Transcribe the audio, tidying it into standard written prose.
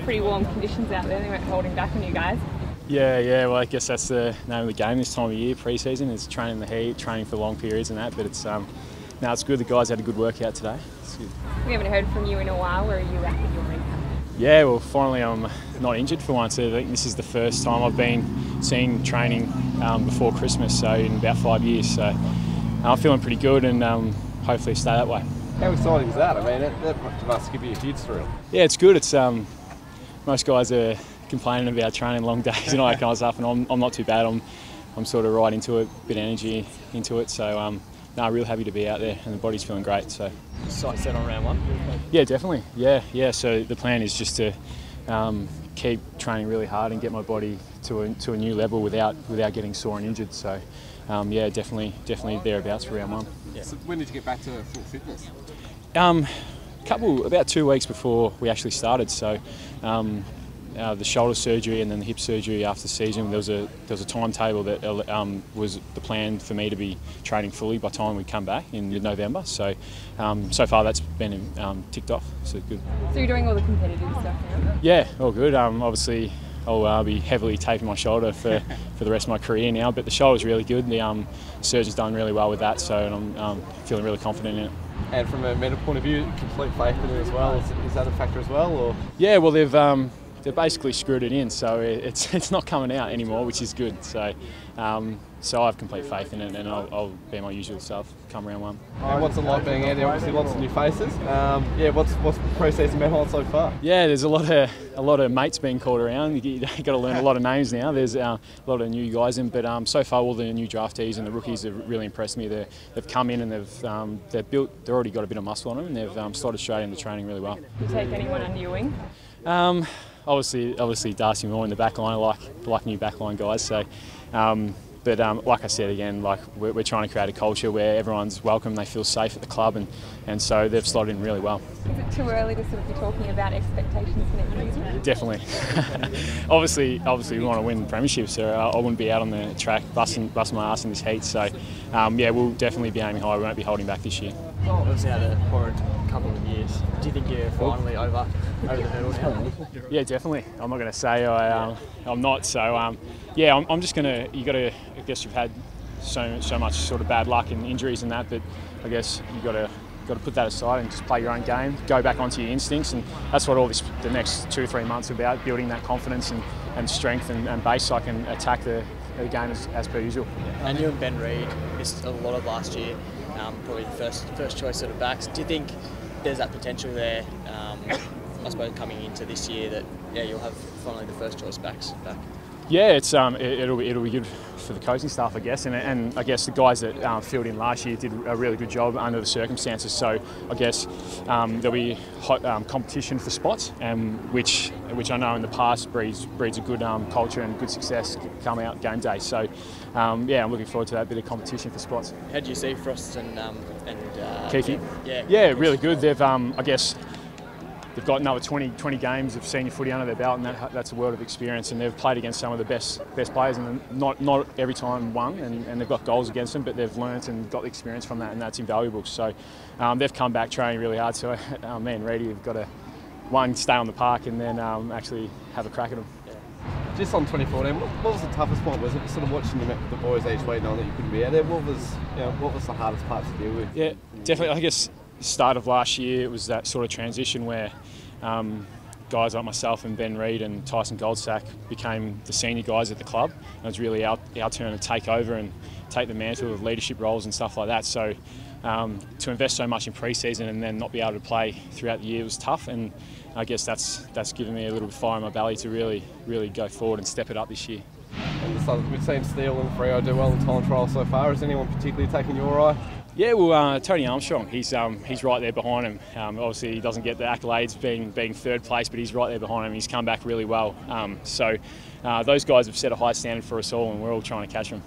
pretty warm conditions out there. They weren't holding back on you guys. Yeah. Well, I guess that's the name of the game this time of year. Pre-season is training the heat, training for long periods and that. But it's it's good. The guys had a good workout today. It's good. We haven't heard from you in a while. Where are you at with your recap? Yeah, well, finally I'm not injured for once. I think this is the first time I've been seeing training before Christmas, so in about 5 years. So I'm feeling pretty good, and hopefully stay that way. How exciting is that? I mean, that must give you a huge thrill. Yeah, it's good. It's most guys are complaining about training long days and all that kind of stuff, and I'm not too bad. I'm sort of right into it, bit of energy into it. So real happy to be out there, and the body's feeling great. So sight set on round one? Yeah, definitely. Yeah. So the plan is just to keep training really hard and get my body to a new level without getting sore and injured. So definitely thereabouts for round one. Yeah. So when did you get back to full fitness? About 2 weeks before we actually started. So the shoulder surgery and then the hip surgery after the season, there was a timetable that was the plan for me to be training fully by the time we come back in mid-November. So so far that's been ticked off, so good. So you're doing all the competitive stuff now? Yeah, all good. Obviously I'll be heavily taping my shoulder for the rest of my career now, but the shoulder's really good. The surgeon's done really well with that, so I'm feeling really confident in it. And from a mental point of view, complete faith in it as well. Is that a factor as well? Or? Yeah, well they've basically screwed it in, so it's not coming out anymore, which is good. So I have complete faith in it, and I'll be my usual self come round one. And what's it like being out there? Obviously, lots of new faces. What's pre-season been like so far? Yeah, there's a lot of mates being called around. You got to learn a lot of names now. There's a lot of new guys in, but so far all the new draftees and the rookies have really impressed me. They've come in and they've already got a bit of muscle on them, and they've slotted straight into training really well. Do you take anyone under your wing? Obviously Darcy Moore in the back line. I like new backline guys. So, but like I said again, like we're trying to create a culture where everyone's welcome, they feel safe at the club, and so they've slotted in really well. Is it too early to sort of be talking about expectations for next season? Definitely. obviously we want to win premierships, so I wouldn't be out on the track busting my ass in this heat. So we'll definitely be aiming high. We won't be holding back this year. Obviously had a horrid couple of years. Do you think you're finally over the hurdle now? Yeah, definitely. I'm not going to say I'm not. So I'm just going to. I guess you've had so much sort of bad luck and injuries and that, but I guess you've got to put that aside and just play your own game, go back onto your instincts, and that's what the next 2-3 months are about, building that confidence and strength and base so I can attack the game as per usual. And you and Ben Reid missed a lot of last year, probably the first choice sort of backs. Do you think there's that potential there, I suppose, coming into this year that you'll have finally the first choice backs back? Yeah, it'll be good for the coaching staff, I guess, and I guess the guys that filled in last year did a really good job under the circumstances. So I guess there'll be hot competition for spots, which I know in the past breeds a good culture and good success come out game day. So I'm looking forward to that bit of competition for spots. How do you see Frost and Keefe? Yeah, really good. They've They've got another 20 games of senior footy under their belt, and that's a world of experience. And they've played against some of the best players, and not every time won. And they've got goals against them, but they've learnt and got the experience from that, and that's invaluable. So they've come back training really hard. So me and Reedy have got to stay on the park and then actually have a crack at them. Yeah. Just on 2014, what was the toughest point? Was it sort of watching the boys each week, knowing that you couldn't be out there? What was the hardest part to deal with? Yeah, definitely. I guess. Start of last year, it was that sort of transition where guys like myself and Ben Reid and Tyson Goldsack became the senior guys at the club. And it was really our turn to take over and take the mantle of leadership roles and stuff like that. So to invest so much in pre-season and then not be able to play throughout the year was tough. And I guess that's given me a little bit of fire in my belly to really go forward and step it up this year. And we've seen Steele and Freo do well in time trial so far. Is anyone particularly taking your eye? Yeah, well, Tony Armstrong, he's right there behind him. Obviously, he doesn't get the accolades being third place, but he's right there behind him. He's come back really well. So those guys have set a high standard for us all, and we're all trying to catch them.